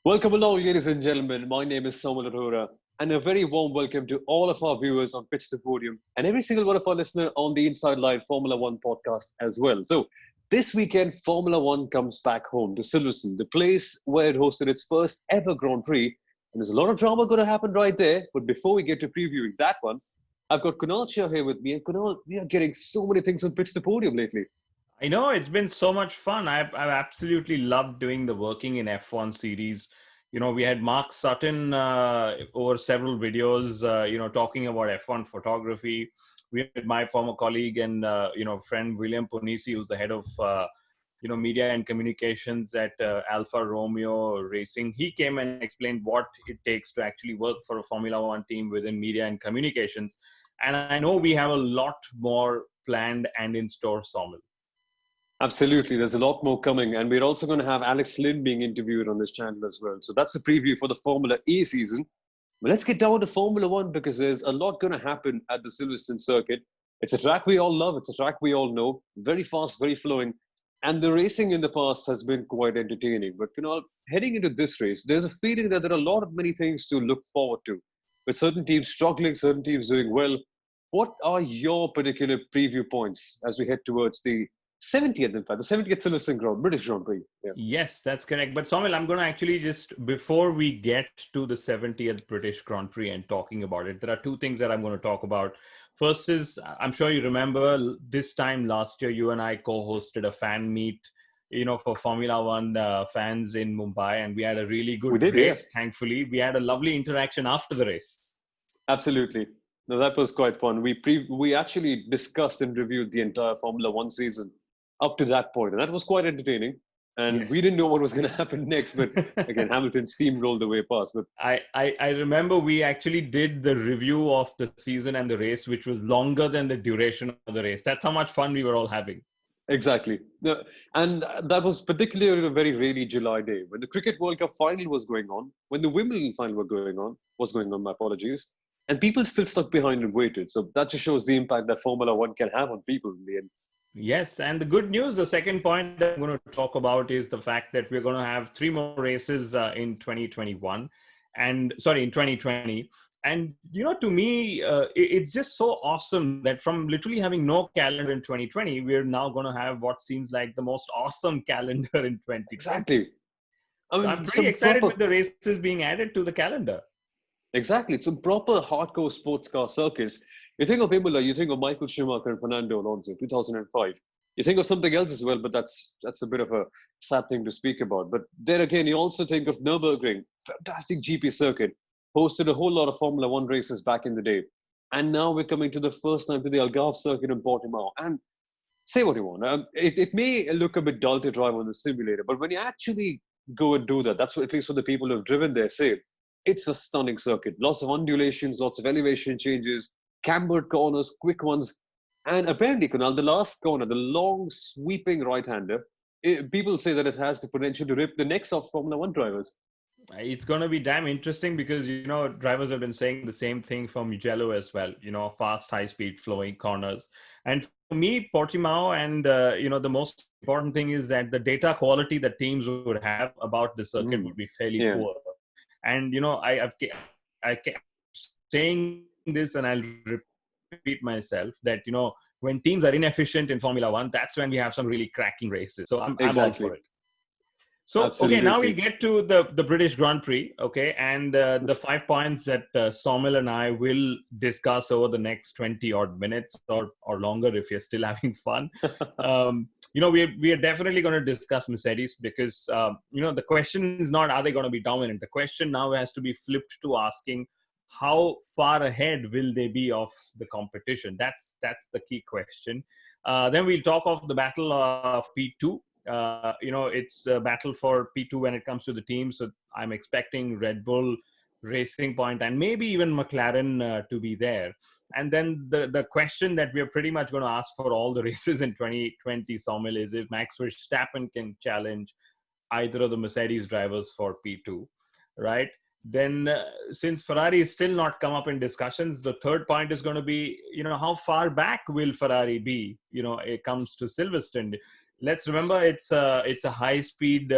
Welcome along, ladies and gentlemen. My name is Soumil Arora, and a very warm welcome to all of our viewers on Pits To Podium and every single one of our listeners on the Inside Line Formula One podcast as well. So, this weekend, Formula One comes back home to Silverstone, the place where it hosted its first ever Grand Prix. And there's a lot of drama going to happen right there. But before we get to previewing that one, I've got Kunal Shah here with me. And Kunal, we are getting so many things on Pits To Podium lately. I know it's been so much fun. I've absolutely loved doing the working in F1 series. We had Mark Sutton over several videos, talking about F1 photography. We had my former colleague and, friend William Ponisi, who's the head of, media and communications at Alfa Romeo Racing. He came and explained what it takes to actually work for a Formula One team within media and communications. And I know we have a lot more planned and in store, Soumil. Absolutely. There's a lot more coming. And we're also going to have Alex Lynn being interviewed on this channel as well. So that's a preview for the Formula E season. But let's get down to Formula One because there's a lot going to happen at the Silverstone circuit. It's a track we all love. It's a track we all know. Very fast, very flowing. And the racing in the past has been quite entertaining. But, heading into this race, there's a feeling that there are a lot of many things to look forward to. With certain teams struggling, certain teams doing well. What are your particular preview points as we head towards the 70th, in fact, the 70th Silverstone British Grand Prix. Yeah. Yes, that's correct. But Soumil, I'm going to actually before we get to the 70th British Grand Prix and talking about it, there are two things that I'm going to talk about. First is, I'm sure you remember this time last year, you and I co-hosted a fan meet, for Formula One fans in Mumbai, and we had a really good race, thankfully. We had a lovely interaction after the race. Absolutely. No, that was quite fun. We actually discussed and reviewed the entire Formula One season up to that point, and that was quite entertaining. And we didn't know what was going to happen next, but again, Hamilton steamrolled the way past. But I remember we actually did the review of the season and the race, which was longer than the duration of the race. That's how much fun we were all having. Exactly. And that was particularly a very rainy July day when the Cricket World Cup final was going on, when the Wimbledon final was going on, my apologies. And people still stuck behind and waited. So that just shows the impact that Formula One can have on people in the end. Yes, and the good news, the second point that I'm going to talk about is the fact that we're going to have 3 more races in 2021 in 2020. And, to me, it's just so awesome that from literally having no calendar in 2020, we're now going to have what seems like the most awesome calendar in 2020. Exactly. I'm pretty excited with the races being added to the calendar. Exactly. Some proper hardcore sports car circuits. You think of Imola, you think of Michael Schumacher and Fernando Alonso, 2005. You think of something else as well, but that's a bit of a sad thing to speak about. But there again, you also think of Nürburgring, fantastic GP circuit, hosted a whole lot of Formula One races back in the day. And now we're coming to the first time to the Algarve Circuit in Portimao. And say what you want. It may look a bit dull to drive on the simulator, but when you actually go and do that, that's what, at least for the people who have driven there, say, it's a stunning circuit. Lots of undulations, lots of elevation changes, cambered corners, quick ones. And apparently, Kunal, the last corner, the long sweeping right-hander, people say that it has the potential to rip the necks off Formula One drivers. It's going to be damn interesting because, drivers have been saying the same thing from Mugello as well, fast, high-speed flowing corners. And for me, Portimao and, the most important thing is that the data quality that teams would have about the circuit would be fairly poor. And, I kept saying this and I'll repeat myself that, when teams are inefficient in Formula One, that's when we have some really cracking races. So I'm all for it. So, Absolutely. Okay, now we get to the British Grand Prix, okay? And the 5 points that Soumil and I will discuss over the next 20 odd minutes or longer if you're still having fun. We are definitely going to discuss Mercedes because, the question is not, are they going to be dominant? The question now has to be flipped to asking, how far ahead will they be of the competition? That's the key question. Then we'll talk of the battle of P2. It's a battle for P2 when it comes to the team. So I'm expecting Red Bull, Racing Point, and maybe even McLaren to be there. And then the question that we're pretty much going to ask for all the races in 2020, Soumil, is if Max Verstappen can challenge either of the Mercedes drivers for P2, right? Then since Ferrari is still not come up in discussions, the third point is going to be, how far back will Ferrari be, it comes to Silverstone. let's remember it's a high speed,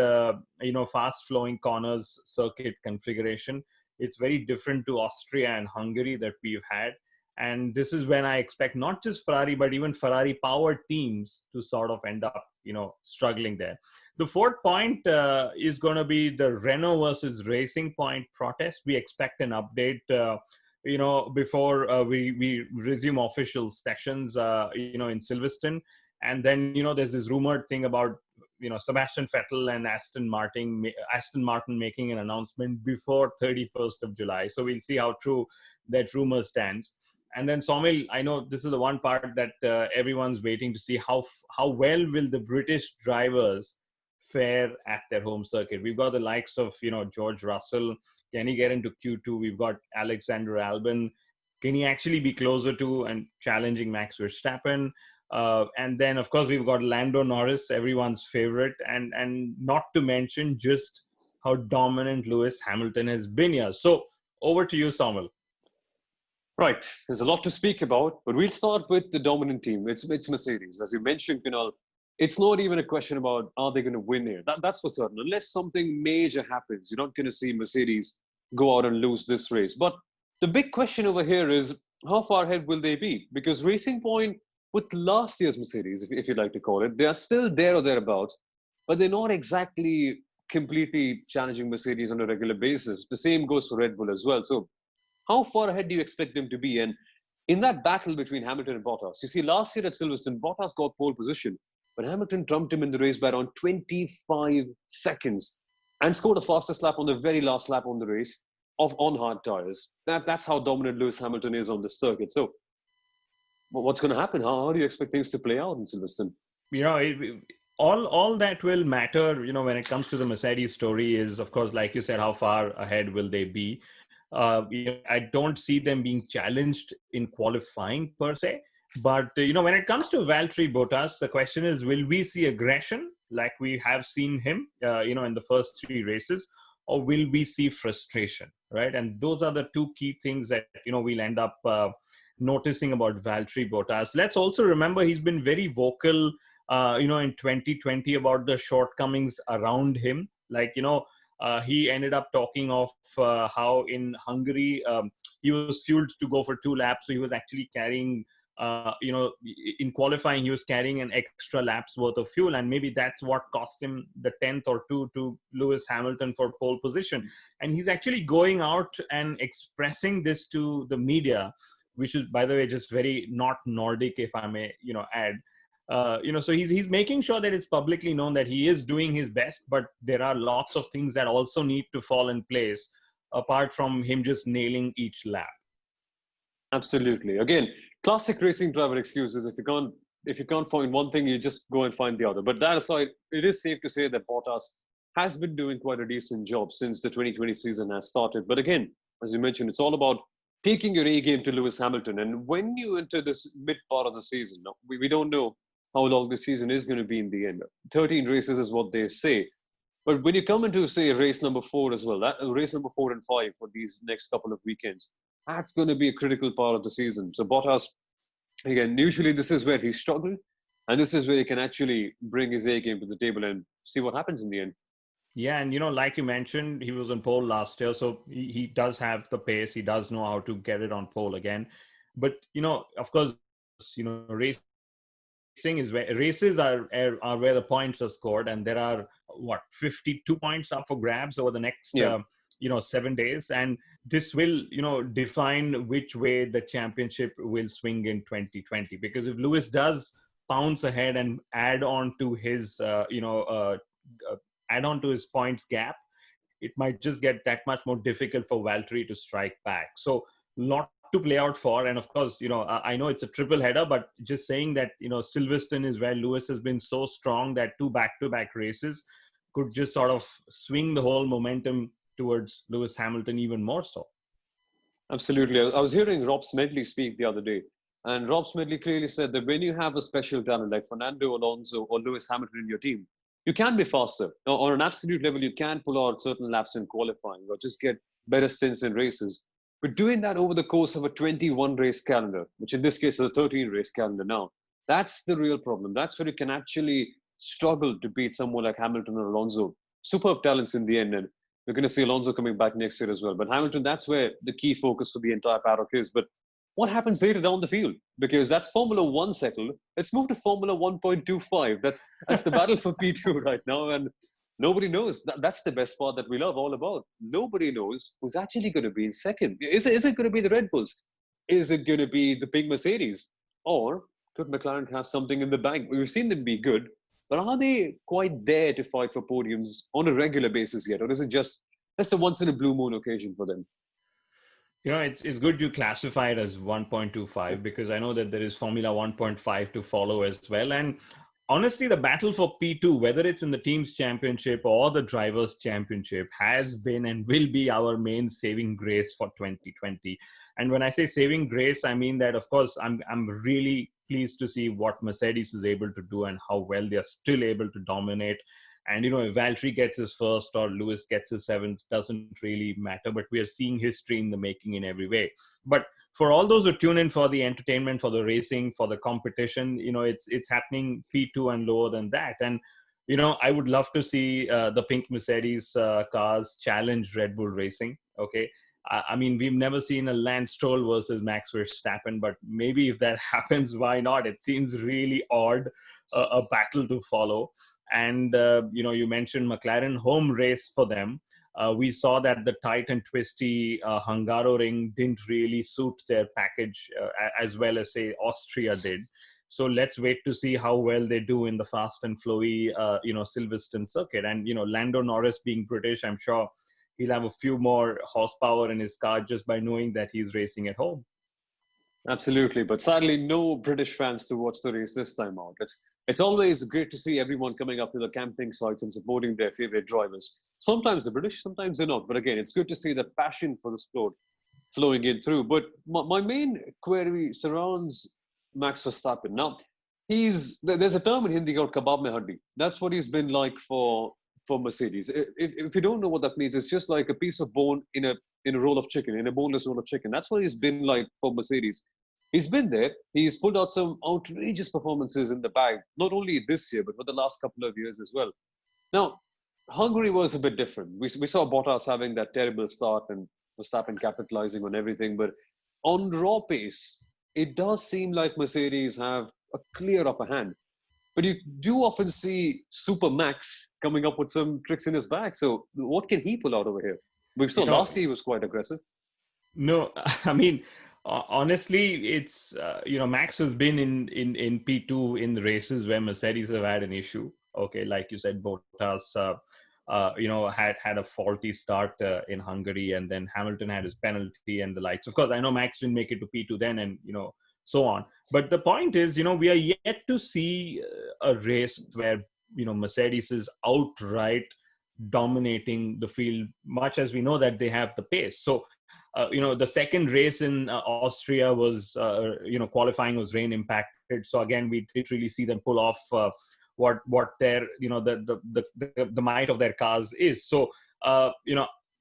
fast flowing corners circuit configuration. It's very different to Austria and Hungary that we've had. And this is when I expect not just Ferrari, but even Ferrari powered teams to sort of end up, struggling there. The fourth point is going to be the Renault versus Racing Point protest. We expect an update, before we resume official sessions, in Silverstone. And then, there's this rumored thing about, Sebastian Vettel and Aston Martin making an announcement before 31st of July. So we'll see how true that rumor stands. And then Soumil, I know this is the one part that everyone's waiting to see how well will the British drivers fare at their home circuit. We've got the likes of, George Russell. Can he get into Q2? We've got Alexander Albon. Can he actually be closer to and challenging Max Verstappen? And then, of course, we've got Lando Norris, everyone's favorite, and not to mention just how dominant Lewis Hamilton has been here. So over to you, Soumil. Right. There's a lot to speak about, but we'll start with the dominant team. It's Mercedes. As you mentioned, Kunal, it's not even a question about are they going to win here. That's for certain. Unless something major happens, you're not going to see Mercedes go out and lose this race. But the big question over here is how far ahead will they be? Because Racing Point, with last year's Mercedes, if you'd like to call it, they are still there or thereabouts, but they're not exactly completely challenging Mercedes on a regular basis. The same goes for Red Bull as well. So how far ahead do you expect them to be? And in that battle between Hamilton and Bottas, you see, last year at Silverstone, Bottas got pole position, but Hamilton trumped him in the race by around 25 seconds and scored a fastest lap on the very last lap on the race on hard tires. That's how dominant Lewis Hamilton is on the circuit. So what's going to happen? How do you expect things to play out in Silverstone? All that will matter, when it comes to the Mercedes story is, of course, like you said, how far ahead will they be? I don't see them being challenged in qualifying per se. But, when it comes to Valtteri Bottas, the question is, will we see aggression like we have seen him, in the first three races, or will we see frustration, right? And those are the two key things that, we'll end up noticing about Valtteri Bottas. Let's also remember he's been very vocal, in 2020 about the shortcomings around him. Like, he ended up talking of how in Hungary he was fueled to go for 2 laps. So he was actually carrying, in qualifying, he was carrying an extra lap's worth of fuel. And maybe that's what cost him the 10th or 2 to Lewis Hamilton for pole position. And he's actually going out and expressing this to the media, which is, by the way, just very not Nordic, if I may, add. So he's making sure that it's publicly known that he is doing his best, but there are lots of things that also need to fall in place apart from him just nailing each lap. Absolutely. Again, classic racing driver excuses. If you can't find one thing, you just go and find the other. But that aside, it is safe to say that Bottas has been doing quite a decent job since the 2020 season has started. But again, as you mentioned, it's all about taking your A game to Lewis Hamilton. And when you enter this mid part of the season, we don't know how long the season is going to be in the end. 13 races is what they say. But when you come into, say, race number 4 as well, race number 4 and 5 for these next couple of weekends, that's going to be a critical part of the season. So Bottas, again, usually this is where he struggled, and this is where he can actually bring his A game to the table and see what happens in the end. Yeah, and like you mentioned, he was on pole last year, so he does have the pace. He does know how to get it on pole again. But of course, races are where the points are scored, and there are 52 points up for grabs over the next 7 days, and this will define which way the championship will swing in 2020. Because if Lewis does pounce ahead and add on to his points gap, it might just get that much more difficult for Valtteri to strike back. So lot to play out for. And of course, I know it's a triple header, but just saying that, Silverstone is where Lewis has been so strong that 2 back-to-back races could just sort of swing the whole momentum towards Lewis Hamilton even more so. Absolutely. I was hearing Rob Smedley speak the other day, and Rob Smedley clearly said that when you have a special talent like Fernando Alonso or Lewis Hamilton in your team, you can be faster. On an absolute level, you can pull out certain laps in qualifying or just get better stints in races. But doing that over the course of a 21 race calendar, which in this case is a 13 race calendar now, that's the real problem. That's where you can actually struggled to beat someone like Hamilton or Alonso. Superb talents in the end, and we're going to see Alonso coming back next year as well. But Hamilton, that's where the key focus for the entire paddock is. But what happens later down the field? Because that's Formula One settled. Let's move to Formula 1.25. That's the battle for P2 right now, and nobody knows. That's the best part that we love all about. Nobody knows who's actually going to be in second. Is it going to be the Red Bulls? Is it going to be the big Mercedes? Or could McLaren have something in the bank? We've seen them be good, but are they quite there to fight for podiums on a regular basis yet? Or is it just a once in a blue moon occasion for them? It's good you classify it as 1.25 because I know that there is Formula 1.5 to follow as well. And honestly, the battle for P2, whether it's in the team's championship or the drivers' championship, has been and will be our main saving grace for 2020. And when I say saving grace, I mean that, of course, I'm really pleased to see what Mercedes is able to do and how well they're still able to dominate. And, if Valtteri gets his first or Lewis gets his seventh, doesn't really matter. But we are seeing history in the making in every way. But for all those who tune in for the entertainment, for the racing, for the competition, it's happening P2 and lower than that. And, I would love to see the pink Mercedes cars challenge Red Bull Racing. Okay. I mean, we've never seen a Lance Stroll versus Max Verstappen, but maybe if that happens, why not? It seems really odd, a battle to follow. And, you mentioned McLaren, home race for them. We saw that the tight and twisty Hungaroring didn't really suit their package as well as, say, Austria did. So let's wait to see how well they do in the fast and flowy, Silverstone circuit. And, Lando Norris being British, I'm sure he'll have a few more horsepower in his car just by knowing that he's racing at home. Absolutely, but sadly, no British fans to watch the race this time out. It's always great to see everyone coming up to the camping sites and supporting their favorite drivers. Sometimes they're British, sometimes they're not. But again, it's good to see the passion for the sport flowing in through. But my main query surrounds Max Verstappen. Now, there's a term in Hindi called kabab mein haddi. That's what he's been like for Mercedes. If you don't know what that means, it's just like a piece of bone in a roll of chicken, in a boneless roll of chicken. That's what he's been like for Mercedes. He's been there. He's pulled out some outrageous performances in the bag, not only this year, but for the last couple of years as well. Now, Hungary was a bit different. We saw Bottas having that terrible start and Verstappen capitalizing on everything. But on raw pace, it does seem like Mercedes have a clear upper hand. But you do often see Super Max coming up with some tricks in his bag. So what can he pull out over here? We saw last year he was quite aggressive. No, I mean, honestly, it's, Max has been in P2 in the races where Mercedes have had an issue. Okay, like you said, Bottas, had a faulty start in Hungary, and then Hamilton had his penalty and the likes. Of course, I know Max didn't make it to P2 then, and, so on. But the point is, we are yet to see a race where, Mercedes is outright dominating the field, much as we know that they have the pace. So, the second race in Austria was, qualifying was rain impacted. So again, we didn't really see them pull off what their, the might of their cars is. So,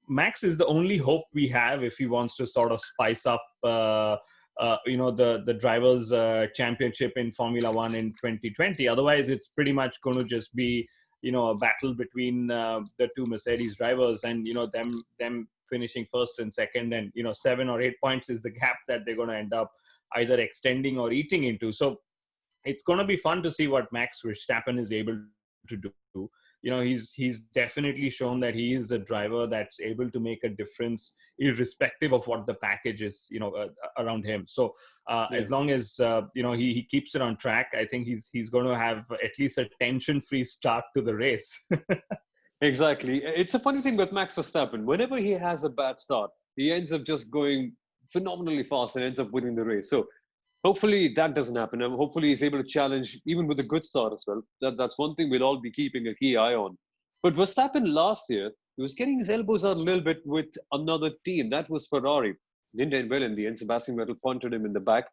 Max is the only hope we have if he wants to sort of spice up, the drivers' championship in Formula One in 2020. Otherwise, it's pretty much going to just be, a battle between the two Mercedes drivers, and them finishing first and second, and 7 or 8 points is the gap that they're going to end up either extending or eating into. So it's going to be fun to see what Max Verstappen is able to do. He's definitely shown that he is the driver that's able to make a difference irrespective of what the package is, around him. So as long as, he keeps it on track, I think he's going to have at least a tension-free start to the race. Exactly. It's a funny thing with Max Verstappen. Whenever he has a bad start, he ends up just going phenomenally fast and ends up winning the race. So hopefully that doesn't happen. And hopefully he's able to challenge even with a good start as well. That's one thing we'll all be keeping a key eye on. But Verstappen last year, he was getting his elbows out a little bit with another team. That was Ferrari. Didn't end well in the end. Sebastian Vettel punted him in the back.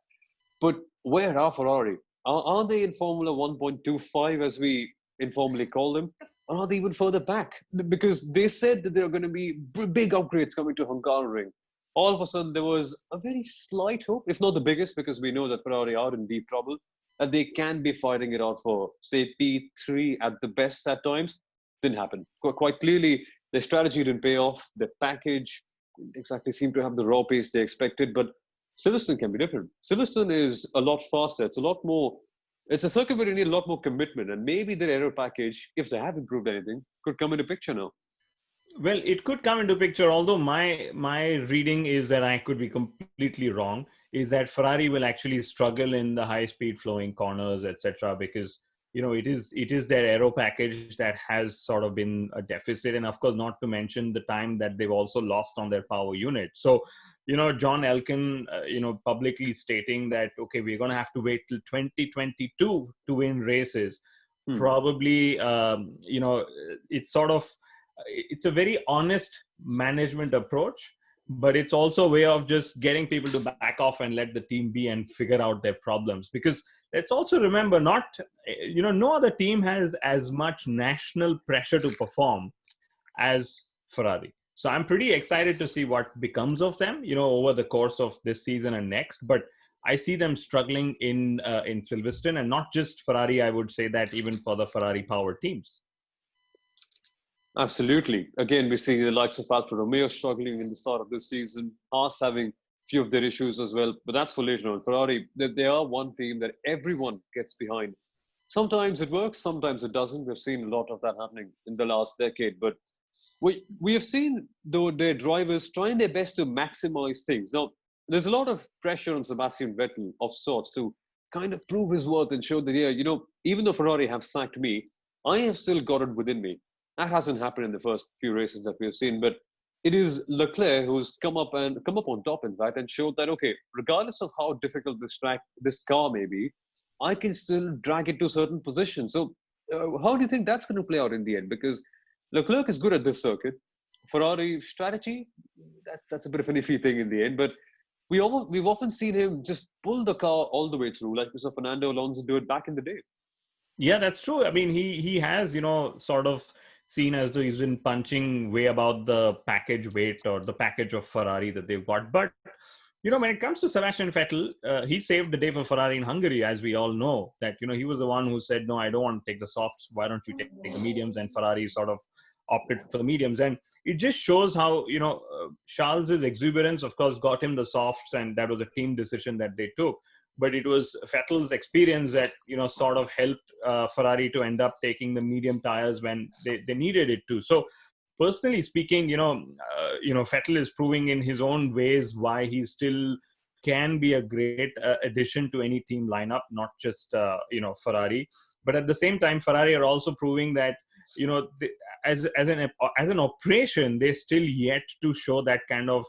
But where are Ferrari? Are they in Formula 1.25 as we informally call them? Or are they even further back? Because they said that there are going to be big upgrades coming to Hungaroring. All of a sudden, there was a very slight hope, if not the biggest, because we know that Ferrari are in deep trouble. that they can be fighting it out for, say, P3 at the best at times. Didn't happen. Quite clearly, their strategy didn't pay off. The package didn't exactly seemed to have the raw pace they expected, but Silverstone can be different. Silverstone is a lot faster. It's a lot more. It's a circuit where you need a lot more commitment, and maybe their aero package, if they have improved anything, could come into picture now. Well, it could come into picture, although my reading is that I could be completely wrong, is that Ferrari will actually struggle in the high speed flowing corners, etc., because it is their aero package that has sort of been a deficit, and of course not to mention the time that they've also lost on their power unit. So John Elkann publicly stating that, okay, we're going to have to wait till 2022 to win races. Probably it's sort of, it's a very honest management approach, but it's also a way of just getting people to back off and let the team be and figure out their problems. Because let's also remember, no other team has as much national pressure to perform as Ferrari. So I'm pretty excited to see what becomes of them, over the course of this season and next. But I see them struggling in Silverstone, and not just Ferrari. I would say that even for the Ferrari powered teams. Absolutely. Again, we see the likes of Alfa Romeo struggling in the start of this season, Haas having a few of their issues as well, but that's for later on. Ferrari, they are one team that everyone gets behind. Sometimes it works, sometimes it doesn't. We've seen a lot of that happening in the last decade, but we have seen their drivers trying their best to maximize things. Now, there's a lot of pressure on Sebastian Vettel of sorts to kind of prove his worth and show that, yeah, even though Ferrari have sacked me, I have still got it within me. That hasn't happened in the first few races that we have seen, but it is Leclerc who's come up on top, in fact, and showed that, okay, regardless of how difficult this car may be, I can still drag it to certain positions. So how do you think that's going to play out in the end? Because Leclerc is good at this circuit. Ferrari strategy, that's a bit of an iffy thing in the end, but we've often seen him just pull the car all the way through, like we saw Fernando Alonso do it back in the day. Yeah, that's true. I mean, he has, sort of seen as though he's been punching way above the package weight or the package of Ferrari that they've got. But, when it comes to Sebastian Vettel, he saved the day for Ferrari in Hungary, as we all know, that, he was the one who said, no, I don't want to take the softs. Why don't you take the mediums? And Ferrari sort of opted for the mediums. And it just shows how, Charles's exuberance, of course, got him the softs, and that was a team decision that they took. But it was Vettel's experience that, sort of helped Ferrari to end up taking the medium tires when they needed it to. So personally speaking, Vettel is proving in his own ways why he still can be a great addition to any team lineup, not just, Ferrari. But at the same time, Ferrari are also proving that, as an operation, they're still yet to show that kind of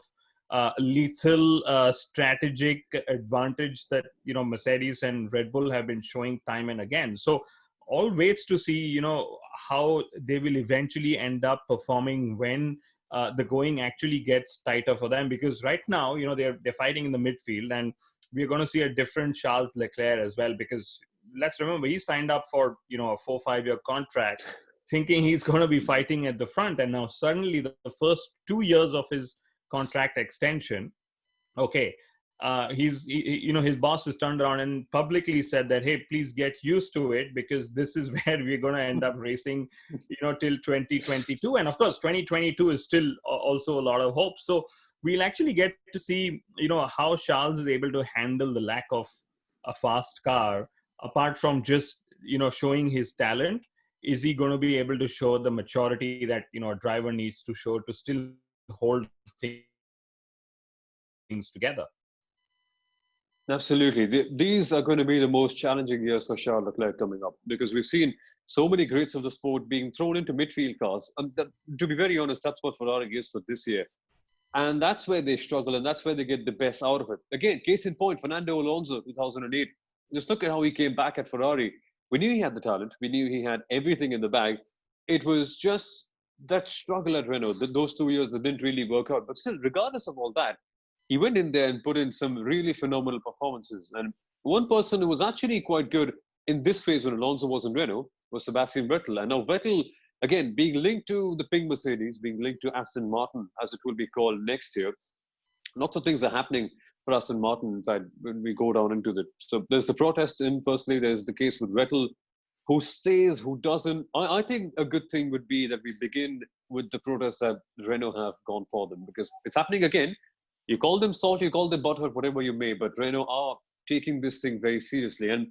lethal strategic advantage that Mercedes and Red Bull have been showing time and again. So all waits to see how they will eventually end up performing when the going actually gets tighter for them, because right now they're fighting in the midfield, and we're going to see a different Charles Leclerc as well, because let's remember he signed up for a 4-5 year contract thinking he's going to be fighting at the front, and now suddenly the first 2 years of his contract extension, okay, his boss has turned around and publicly said that, hey, please get used to it, because this is where we're going to end up racing till 2022. And of course 2022 is still also a lot of hope. So we'll actually get to see how Charles is able to handle the lack of a fast car, apart from just showing his talent. Is he going to be able to show the maturity that a driver needs to show to still hold things together? Absolutely. These are going to be the most challenging years for Charles Leclerc coming up, because we've seen so many greats of the sport being thrown into midfield cars. And to be very honest, that's what Ferrari is for this year. And that's where they struggle, and that's where they get the best out of it. Again, case in point, Fernando Alonso, 2008. Just look at how he came back at Ferrari. We knew he had the talent. We knew he had everything in the bag. It was just that struggle at Renault, those 2 years that didn't really work out. But still, regardless of all that, he went in there and put in some really phenomenal performances. And one person who was actually quite good in this phase when Alonso was in Renault was Sebastian Vettel. And now Vettel, again, being linked to the pink Mercedes, being linked to Aston Martin, as it will be called next year, lots of things are happening for Aston Martin, in fact, when we go down into it. So there's the protest in firstly, there's the case with Vettel, who stays, who doesn't. I think a good thing would be that we begin with the protests that Renault have gone for them, because it's happening again. You call them salt, you call them butter, whatever you may, but Renault are taking this thing very seriously. And,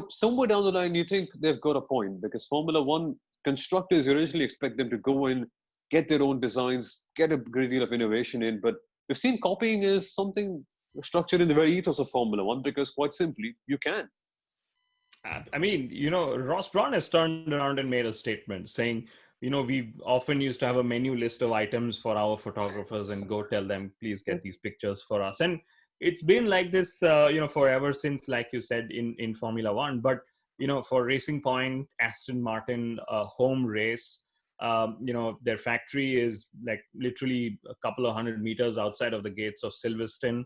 somewhere down the line, you think they've got a point, because Formula One constructors, you originally expect them to go in, get their own designs, get a great deal of innovation in. But we've seen copying is something structured in the very ethos of Formula One, because quite simply, you can. I mean, Ross Brawn has turned around and made a statement saying, we often used to have a menu list of items for our photographers and go tell them, please get these pictures for us. And it's been like this, forever since, like you said, in Formula One. But, for Racing Point, Aston Martin, home race, their factory is like literally a couple of 100 meters outside of the gates of Silverstone.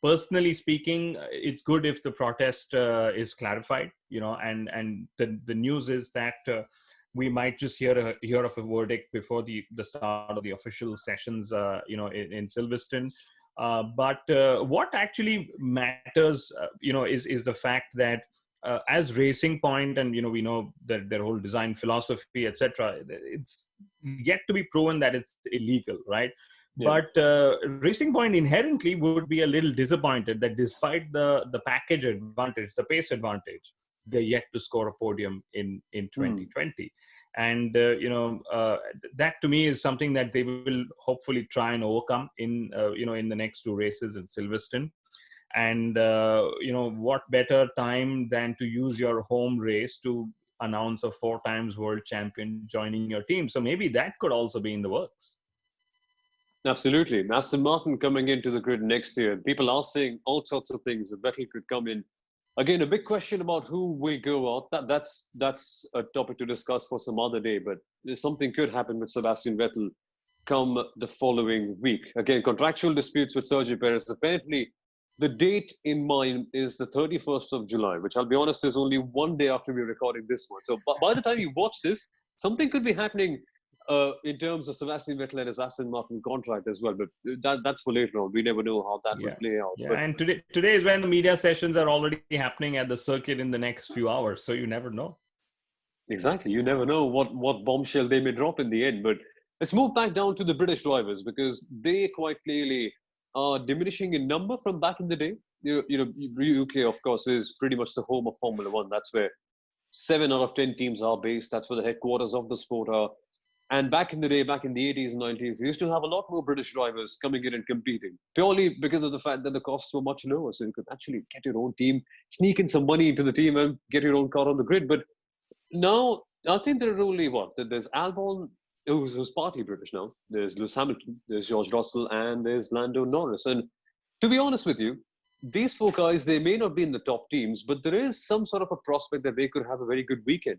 Personally speaking, it's good if the protest is clarified, and the news is that we might just hear of a verdict before the start of the official sessions, in Silverstone. But what actually matters, is the fact that as Racing Point, and we know that their whole design philosophy, etc., it's yet to be proven that it's illegal, right? Yeah. But Racing Point inherently would be a little disappointed that despite the package advantage, the pace advantage, they're yet to score a podium in 2020. And, that to me is something that they will hopefully try and overcome in the next two races in Silverstone. And, what better time than to use your home race to announce a 4 times world champion joining your team. So maybe that could also be in the works. Absolutely. Aston Martin coming into the grid next year. People are saying all sorts of things. That Vettel could come in. Again, a big question about who will go out. That's a topic to discuss for some other day. But something could happen with Sebastian Vettel come the following week. Again, contractual disputes with Sergio Perez. Apparently, the date in mind is the 31st of July, which I'll be honest is only one day after we're recording this one. So by the time you watch this, something could be happening in terms of Sebastian Vettel and his Aston Martin contract as well. But that's for later on. We never know how that would play out. Yeah, but, and today is when the media sessions are already happening at the circuit in the next few hours. So you never know. Exactly. You never know what bombshell they may drop in the end. But let's move back down to the British drivers, because they quite clearly are diminishing in number from back in the day. UK, of course, is pretty much the home of Formula One. That's where 7 out of 10 teams are based. That's where the headquarters of the sport are. And back in the day, back in the 80s and 90s, you used to have a lot more British drivers coming in and competing, purely because of the fact that the costs were much lower. So you could actually get your own team, sneak in some money into the team and get your own car on the grid. But now, I think there are only there's Albon, who's partly British now. There's Lewis Hamilton, there's George Russell, and there's Lando Norris. And to be honest with you, these 4 guys, they may not be in the top teams, but there is some sort of a prospect that they could have a very good weekend.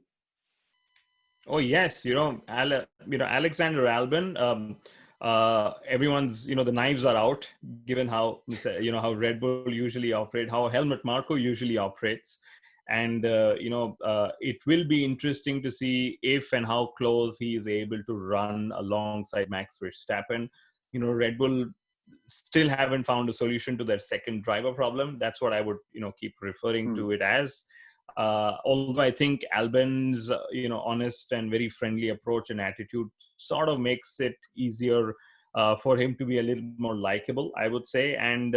Oh yes, Alexander Albon. Everyone's, the knives are out, given how how Red Bull usually operate, how Helmut Marko usually operates, and it will be interesting to see if and how close he is able to run alongside Max Verstappen. Red Bull still haven't found a solution to their second driver problem. That's what I would keep referring to it as. Although I think Albon's honest and very friendly approach and attitude sort of makes it easier for him to be a little more likable, I would say. And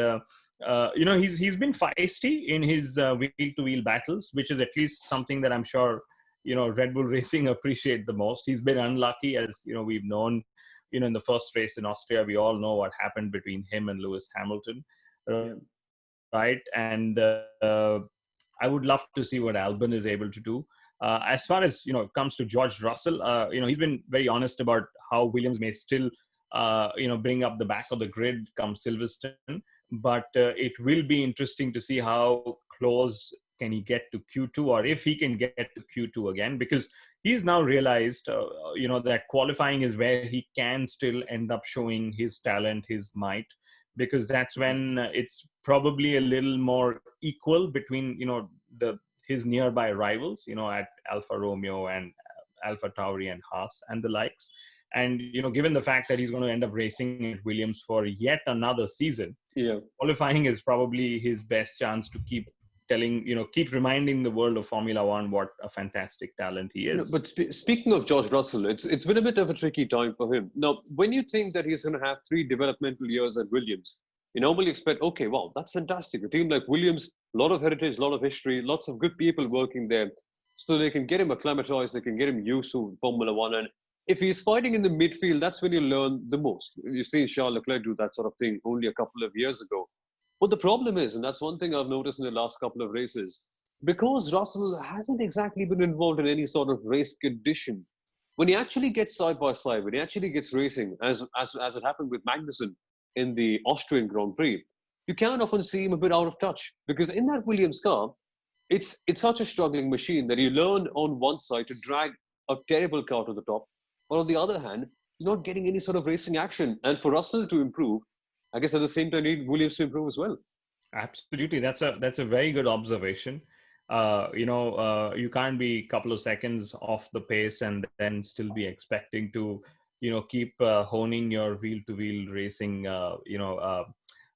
he's been feisty in his wheel-to-wheel battles, which is at least something that I'm sure Red Bull Racing appreciate the most. He's been unlucky, as we've known. In the first race in Austria, we all know what happened between him and Lewis Hamilton, right? And I would love to see what Albon is able to do. As far as it comes to George Russell, he's been very honest about how Williams may still bring up the back of the grid come Silverstone, but it will be interesting to see how close can he get to Q2, or if he can get to Q2 again, because he's now realized that qualifying is where he can still end up showing his talent, his might, because that's when it's probably a little more equal between his nearby rivals at Alfa Romeo and Alfa Tauri and Haas and the likes. And, given the fact that he's going to end up racing at Williams for yet another season, Yeah. qualifying is probably his best chance to keep reminding the world of Formula One what a fantastic talent he is. But speaking of George Russell, it's been a bit of a tricky time for him. Now, when you think that he's going to have 3 developmental years at Williams, you normally expect, okay, wow, that's fantastic. A team like Williams, a lot of heritage, a lot of history, lots of good people working there. So they can get him acclimatized, they can get him used to Formula One. And if he's fighting in the midfield, that's when you learn the most. You see Charles Leclerc do that sort of thing only a couple of years ago. But the problem is, and that's one thing I've noticed in the last couple of races, because Russell hasn't exactly been involved in any sort of race condition, when he actually gets side by side, when he actually gets racing, as it happened with Magnussen in the Austrian Grand Prix, you can often see him a bit out of touch. Because in that Williams car, it's such a struggling machine that you learn on one side to drag a terrible car to the top, but on the other hand, you're not getting any sort of racing action. And for Russell to improve, I guess at the same time, need Williams to improve as well. Absolutely, that's a very good observation. You can't be a couple of seconds off the pace and then still be expecting to, keep honing your wheel-to-wheel racing,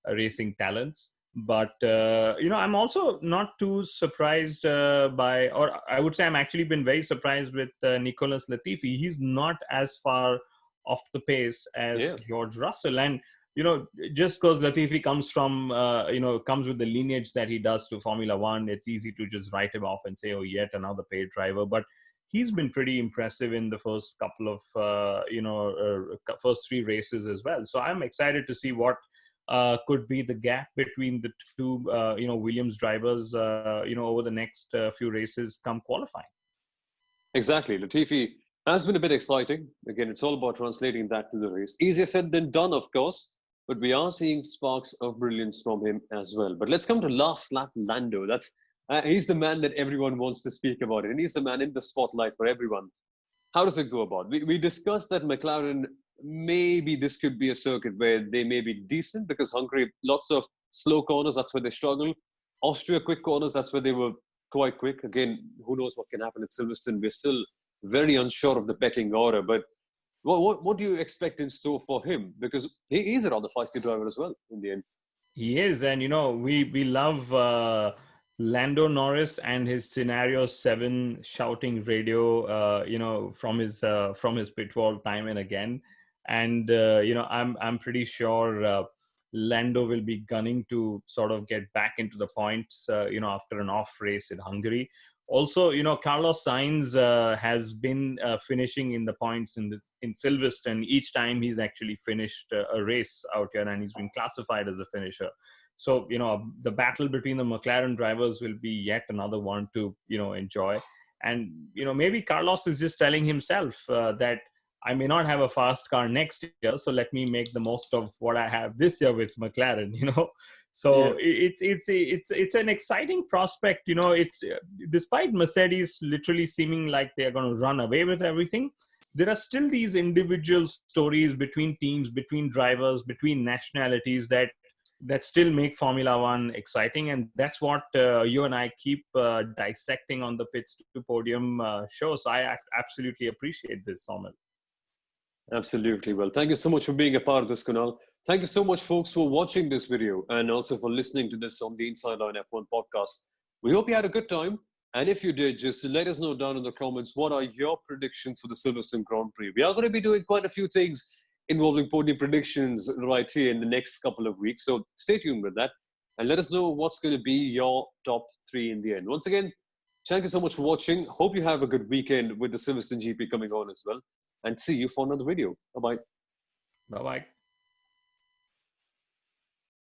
racing talents. But I'm also not too surprised by, or I would say I'm actually been very surprised with Nicolas Latifi. He's not as far off the pace as George Russell, and just because Latifi comes from, comes with the lineage that he does to Formula One, it's easy to just write him off and say, oh, yet another paid driver. But he's been pretty impressive in the first couple of, first 3 races as well. So I'm excited to see what could be the gap between the two, Williams drivers, over the next few races come qualifying. Exactly. Latifi has been a bit exciting. Again, it's all about translating that to the race. Easier said than done, of course. But we are seeing sparks of brilliance from him as well. But let's come to last lap Lando. He's the man that everyone wants to speak about, and he's the man in the spotlight for everyone. How does it go about? We discussed that McLaren, maybe this could be a circuit where they may be decent, because Hungary, lots of slow corners, that's where they struggle. Austria, quick corners, that's where they were quite quick. Again, who knows what can happen at Silverstone. We're still very unsure of the pecking order, but what do you expect in store for him? Because he is a rather feisty driver as well in the end. He is, and we love Lando Norris and his Scenario 7 shouting radio, from his pit wall time and again. And I'm pretty sure Lando will be gunning to sort of get back into the points, after an off race in Hungary. Also, Carlos Sainz has been finishing in the points in Silverstone each time he's actually finished a race out here, and he's been classified as a finisher. So, the battle between the McLaren drivers will be yet another one to, enjoy. And, maybe Carlos is just telling himself that I may not have a fast car next year, so let me make the most of what I have this year with McLaren, So it's an exciting prospect, It's despite Mercedes literally seeming like they are going to run away with everything, there are still these individual stories between teams, between drivers, between nationalities that still make Formula One exciting, and that's what you and I keep dissecting on the Pits to Podium show. So I absolutely appreciate this, Soumil. Absolutely. Well, thank you so much for being a part of this, Kunal. Thank you so much, folks, for watching this video and also for listening to this on the Inside Line F1 podcast. We hope you had a good time. And if you did, just let us know down in the comments, what are your predictions for the Silverstone Grand Prix? We are going to be doing quite a few things involving podium predictions right here in the next couple of weeks. So stay tuned with that and let us know what's going to be your top 3 in the end. Once again, thank you so much for watching. Hope you have a good weekend with the Silverstone GP coming on as well. And see you for another video. Bye-bye. Bye-bye.